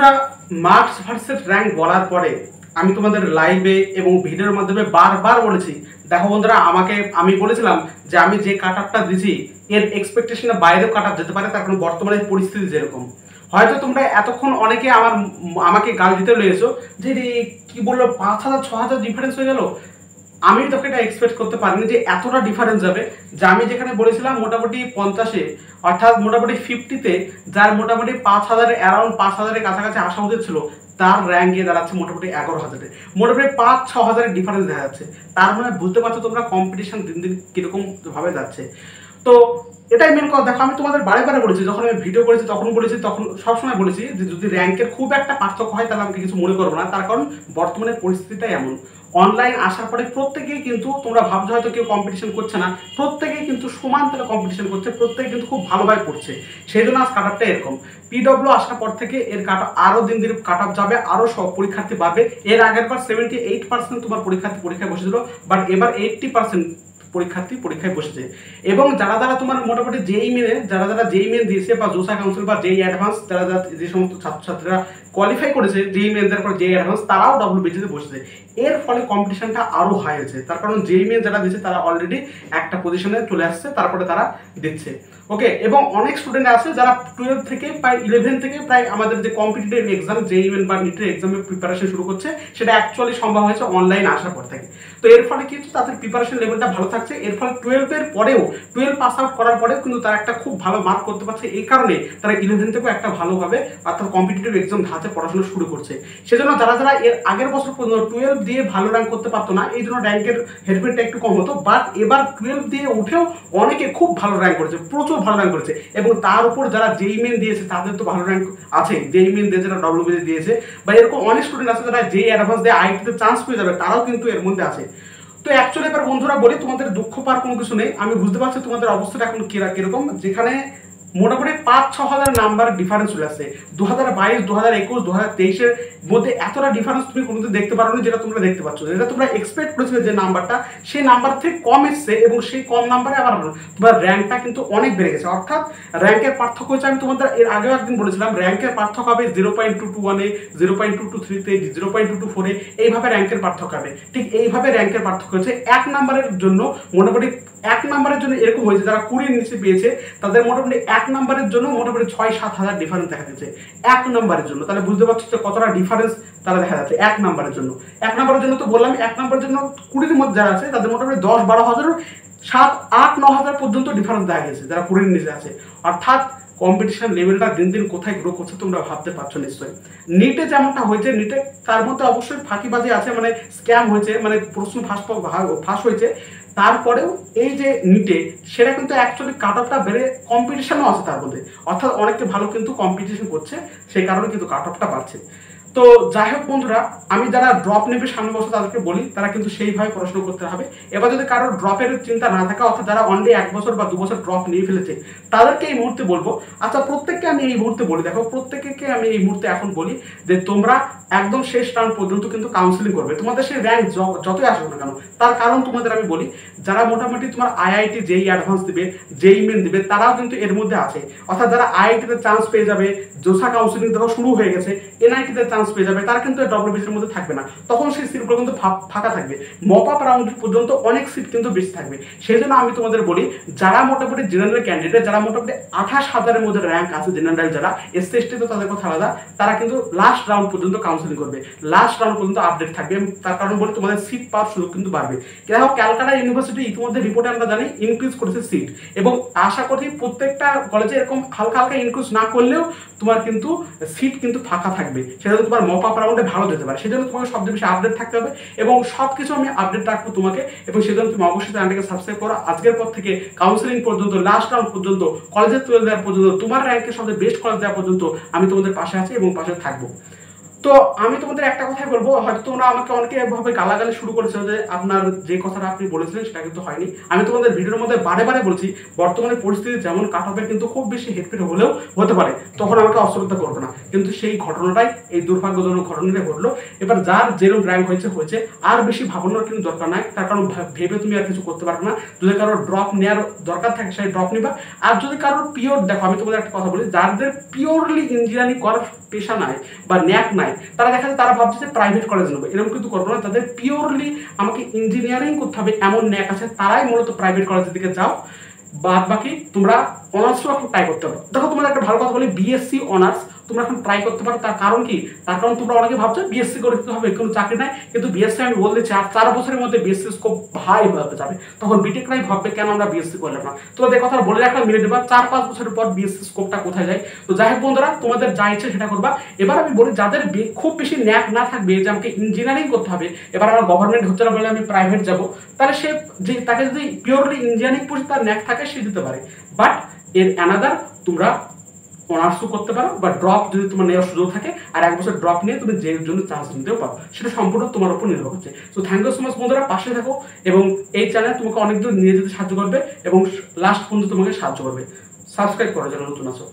বন্ধুরা, marks versus rank বলার পরে আমি তোমাদের লাইভে এবং ভিডিওর মাধ্যমে বারবার বলেছি, দেখো বন্ধুরা, আমি বলেছিলাম যে আমি যে কাট আপটা দিছি এর এক্সপেকটেশনের বাইরেও কাট আপ যেতে পারে, তার কারণ বর্তমানে পরিস্থিতি যেরকম। হয়তো তোমরা এতক্ষণ অনেকে আমাকে গাল দিতে লেগেছো যে কি বললো 5,000 6,000 ডিফারেন্স হয়ে গেল। আমি তোকে এটা এক্সপেক্ট করতে পারিনি যে এতটা ডিফারেন্স যাবে। যে আমি যেখানে বলেছিলাম মোটামুটি 50-এ, অর্থাৎ মোটামুটি 50-তে, যার মোটামুটি 5,000 অ্যারাউন্ড 5,000-এর কাছাকাছি আসা উচিত ছিল, তার র্যাঙ্ক গিয়ে দাঁড়াচ্ছে মোটামুটি 11,000-এ। মোটামুটি 5-6 হাজারের ডিফারেন্স দেখা যাচ্ছে। তার মানে বুঝতে পারছো তোমরা কম্পিটিশন দিন দিন কিরকম ভাবে যাচ্ছে। তো এটাই মেন কথা। দেখো, আমি তোমাদের বারে বারে বলেছি, যখন আমি ভিডিও করেছি তখন বলেছি, তখন সবসময় বলেছি যে যদি র্যাঙ্কের খুব একটা পার্থক্য হয় তাহলে আমাকে কিছু মনে করবো না, তার কারণ বর্তমানে পরিস্থিতিটাই এমন। অনলাইন আসার পরে প্রত্যেকেই কিন্তু, তোমরা ভাবছো হয়তো কেউ কম্পিটিশন করছে না, প্রত্যেকেই কিন্তু সমান তালে কম্পিটিশন করছে, প্রত্যেকে কিন্তু খুব ভালোভাবে পড়ছে। সেই জন্য আজ কাট আপটা এরকম। পিডব্লিউ আসার পর থেকে এর কাট আরও দিন দিন কাট আপ যাবে, আরও সব পরীক্ষার্থী বাড়বে। এর আগের বার 78% তোমার পরীক্ষার্থী পরীক্ষায় বসেছিল, বাট এবার 80% পরীক্ষার্থী পরীক্ষায় বসেছে। এবং যারা যারা তোমার মোটামুটি জেই মেনে যারা জেই মেন দিয়েছে, বা জোসা কাউন্সিল বা জেই অ্যাডভান্স, যারা যে সমস্ত ছাত্রছাত্রীরা কোয়ালিফাই করেছে জেই মেন, তারপর জেই অ্যাডভান্স, তারাও ডব্লিউবিসিতে বসেছে। এর ফলে কম্পিটিশনটা আরও হাই হয়েছে, তার কারণ জেই মেন যারা দিচ্ছে তারা অলরেডি একটা পজিশনে চলে আসছে, তারপরে তারা দিচ্ছে। ওকে, এবং অনেক স্টুডেন্ট আছে যারা 12 থেকে প্রায় 11 থেকে প্রায় আমাদের যে কম্পিটিটিভ এক্সাম জেই মেন বা নিটের এক্সামের প্রিপারেশন শুরু করছে, সেটা অ্যাকচুয়ালি সম্ভব হয়েছে অনলাইন আসার পর থেকে। তো এর ফলে কিন্তু তাদের প্রিপারেশন লেভেলটা ভালো থাকছে। এর ফলে 12-এর পরেও, 12 পাস আউট করার পরেও কিন্তু তারা একটা খুব ভালো মার্ক করতে পারছে। এই কারণে তারা 11 থেকেও একটা ভালোভাবে অর্থাৎ কম্পিটিটিভ এক্সাম ধাঁচে পড়াশোনা শুরু করছে। সেজন্য যারা যারা এর আগের বছর পর্যন্ত 12 দিয়ে ভালো র্যাঙ্ক করতে পারতো না, এই জন্য র্যাঙ্কের হেডফেটটা একটু কম হতো, বাট এবার 12 দিয়ে উঠেও অনেকে খুব ভালো র্যাঙ্ক করেছে, প্রচুর ভালো র্যাঙ্ক করেছে। এবং তার উপর যারা জেই মেন দিয়েছে তাদের তো ভালো র্যাঙ্ক আছে, জেই মেন দিয়ে যারা ডব্লিউবিসি দিয়েছে, বা এরকম অনেক স্টুডেন্ট আছে যারা জেই অ্যাডভান্স দিয়ে আইটিতে চান্স পেয়ে যাবে, তারাও কিন্তু এর মধ্যে আছে। তো অ্যাকচুয়ালি এবার বন্ধুরা বলি, তোমাদের দুঃখ পাওয়ার কোনো কিছু নেই। আমি বুঝতে পারছি তোমাদের অবস্থাটা এখন কিরকম, যেখানে মোটামুটি 5-6 হাজার নাম্বার ডিফারেন্স চলে আসছে। 2022, 2021, 2023-এর মধ্যে এতটা ডিফারেন্স তুমি কোনোদিন দেখতে পারো না, যেটা তোমরা দেখতে পাচ্ছ। যেটা তোমরা এক্সপেক্ট করেছিলে যে নাম্বারটা, সেই নাম্বার থেকে কম এসছে, এবং সেই কম নাম্বারে আবার তোমার র্যাঙ্কটা কিন্তু অনেক বেড়ে গেছে। অর্থাৎ র্যাঙ্কের পার্থক্য হচ্ছে, আমি তোমাদের এর আগেও একদিন বলেছিলাম, র্যাঙ্কের পার্থক্য হবে 0.221-এ, 0.223-তে, 0.224-এ, এইভাবে র্যাঙ্কের পার্থক্য হবে। ঠিক এইভাবে র্যাঙ্কের পার্থক্য হচ্ছে। এক নাম্বারের জন্য মোটামুটি, এক নাম্বারের জন্য এরকম হয়েছে, যারা 20-এর নিচে পেয়েছে তাদের মোটামুটি এক নাম্বারের জন্য মোটামুটি 6-7 হাজার ডিফারেন্স দেখা যাচ্ছে এক নাম্বারের জন্য। তাহলে বুঝতে পারছো যে কতটা ডিফারেন্স তারা দেখা যাচ্ছে এক নাম্বারের জন্য। এক নাম্বারের জন্য তো বললাম, এক নাম্বারের জন্য 20-এর মধ্যে যারা আছে তাদের মোটামুটি 10-12 হাজার, 7-8-9 হাজার পর্যন্ত ডিফারেন্স দেখা গেছে যারা 20-এর নিচে আছে। অর্থাৎ কম্পিটিশন লেভেলটা দিন দিন কোথায় গ্রো করছে তোমরা ভাবতে পারছো নিশ্চয়ই। নিটে যেমনটা হয়েছে, নিটে তার মধ্যে অবশ্যই ফাঁকিবাজি আছে, মানে স্ক্যাম হয়েছে, মানে প্রশ্ন ফাঁস হয়েছে। তারপরেও এই যে নিটে, সেটা কিন্তু অ্যাকচুয়ালি কাট অফটা বেড়ে কম্পিটিশনও আছে তার মধ্যে, অর্থাৎ অনেকে ভালো কিন্তু কম্পিটিশন করছে, সেই কারণে কিন্তু কাট অফটা বাড়ছে। তো যাই হোক বন্ধুরা, আমি যারা ড্রপ নেবে সামনে বছর তাদেরকে বলি, তারা কিন্তু সেইভাবে পড়াশোনা করতে হবে। এবার যদি কারোর ড্রপের চিন্তা না থাকে, অর্থাৎ যারা অনলি 1 বছর বা 2 বছর ড্রপ নিয়ে ফেলেছে, তাদেরকে এই মুহূর্তে বলবো, আচ্ছা প্রত্যেককে আমি এই মুহূর্তে বলি, দেখো প্রত্যেককে আমি এই মুহূর্তে এখন বলি যে তোমরা একদম শেষ রাউন্ড পর্যন্ত কিন্তু কাউন্সিলিং করবে। তোমাদের সেই র্যাঙ্ক যতই আসুক না কেন, তার কারণ তোমাদের আমি বলি, যারা মোটামুটি তোমার আইআইটি জেই অ্যাডভান্স দিবে, জেই মেন দিবে, তারাও কিন্তু এর মধ্যে আছে। অর্থাৎ যারা আইআইটিতে চান্স পেয়ে যাবে, জোসা কাউন্সিলিং দেখো শুরু হয়ে গেছে, এনআইটিতে চান্স পেয়ে যাবে, তারা কিন্তু ডব্লিউবিসির মধ্যে থাকবে না, তখন সেই সিটগুলো কিন্তু ফাঁকা থাকবে। মপ আপ রাউন্ড পর্যন্ত অনেক সিট কিন্তু বেশি থাকবে। সেই জন্য আমি তোমাদের বলি, যারা মোটামুটি জেনারেল ক্যান্ডিডেট, যারা মোটামুটি 28,000-এর মধ্যে র্যাঙ্ক আছে জেনারেল, যারা এসসি এসটি তো তাদের কথা আলাদা, তারা কিন্তু লাস্ট রাউন্ড পর্যন্ত কাউন্সিলিং করবে, লাস্ট রাউন্ড পর্যন্ত আপডেট থাকবে। তার কারণ বলি, তোমাদের সিট পাওয়ার সুযোগ কিন্তু বাড়বে। দেখো ক্যালকাটা ইউনিভার্সিটি ইতিমধ্যে রিপোর্টে আমরা জানি ইনক্রিজ করেছে সিট, এবং আশা করি প্রত্যেকটা কলেজে এরকম হালকা হালকা ইনক্রিজ না করলেও তোমার কিন্তু সিট কিন্তু ফাঁকা থাকবে, সেটা তোমার মপ আপ রাউন্ডে ভালো যেতে পারে। সেজন্য তোমাকে সবচেয়ে বেশি আপডেট থাকতে হবে, এবং সব কিছু আমি আপডেট রাখবো তোমাকে, এবং সেজন্য তুমি অবশ্যই চ্যানেলটাকে সাবস্ক্রাইব করো। আজকের পর থেকে কাউন্সিলিং পর্যন্ত, লাস্ট রাউন্ড পর্যন্ত, কলেজের তুলে দেওয়ার পর্যন্ত, তোমার র্যাঙ্কের সবচেয়ে বেস্ট কলেজ দেওয়া পর্যন্ত আমি তোমাদের পাশে আছি এবং পাশে থাকবো। তো আমি তোমাদের একটা কথাই বলবো, হয়তো তোমরা আমাকে অনেকে এভাবে গালাগালি শুরু করেছো যে আপনার যে কথাটা আপনি বলেছিলেন সেটা কিন্তু হয়নি। আমি তোমাদের ভিডিওর মধ্যে বারে বারে বলছি বর্তমানে পরিস্থিতি যেমন কাট অফের কিন্তু খুব বেশি হেরফের হলেও হতে পারে, তখন আমাকে অশ্রদ্ধা করবে না। কিন্তু সেই ঘটনাটাই, এই দুর্ভাগ্যজনক ঘটনাটাই ঘটলো। এবার যার যেরকম র্যাঙ্ক হয়েছে হয়েছে, আর বেশি ভাবানোর কিন্তু দরকার নাই, তার কারণ ভেবে তুমি আর কিছু করতে পারবে না। যদি কারোর ড্রপ নেওয়ার দরকার থাকে সেই ড্রপ নিবা। আর যদি কারোর পিওর, দেখো আমি তোমাদের একটা কথা বলি, যাদের পিওরলি ইঞ্জিনিয়ারিং করার পেশা নাই বা ন্যাক নাই, তারা দেখা যায় তারা ভাবছে যে প্রাইভেট কলেজ নেবে, এরকম কিন্তু করবো না। তাদের পিওরলি আমাকে ইঞ্জিনিয়ারিং করতে হবে এমন ন্যাক আছে, তারাই মূলত প্রাইভেট কলেজের দিকে যাও। বাদ বাকি তোমরা অনার্সও এখন ট্রাই করতে পারো। দেখো তোমাদের একটা ভালো কথা বলি, বিএসসি অনার্স তোমরা এখন ট্রাই করতে পারো। তার কারণ কি? তার কারণ তোমরা অনেকে ভাবছো বিএসসি করে দিতে হবে, কোনো চাকরি নাই। কিন্তু বিএসসি আমি বলতে 4 বছরের মধ্যে বিএসসি স্কোপ ভাই হয়ে যাবে। তখন বিটেকরাই ভাববে কেন আমরা বিএসসি করলাম না। তোমাদের কথা বলে রাখলাম, মিলে দেবা 4-5 বছরের পর বিএসসি স্কোপটা কোথায় যায়। তো যাই হোক বন্ধুরা, তোমাদের যা ইচ্ছে সেটা করবা। এবার আমি বলি, যাদের খুব বেশি ন্যাক না থাকবে যে আমাকে ইঞ্জিনিয়ারিং করতে হবে, এবার আমার গভর্নমেন্ট হচ্ছে না বলে আমি প্রাইভেট যাব, তাহলে সে যে তাকে যদি পিওরলি ইঞ্জিনিয়ারিং পড়ে তার ন্যাক থাকে সে দিতে পারে। বাট এর অ্যানাদার তোমরা অনার্সও করতে পারো, বা ড্রপ যদি তোমার নেওয়ার সুযোগ থাকে, আর 1 বছর ড্রপ নিয়ে তুমি যে জন্য চান্স নিতেও পারো। সেটা সম্পূর্ণ তোমার উপর নির্ভর করছে। So thank you so much বন্ধুরা, পাশে থাকো এবং এই চ্যানেল তোমাকে অনেক দূর নিয়ে যেতে সাহায্য করবে এবং লাস্ট পর্যন্ত তোমাকে সাহায্য করবে। সাবস্ক্রাইব করার জন্য নতুন আছো।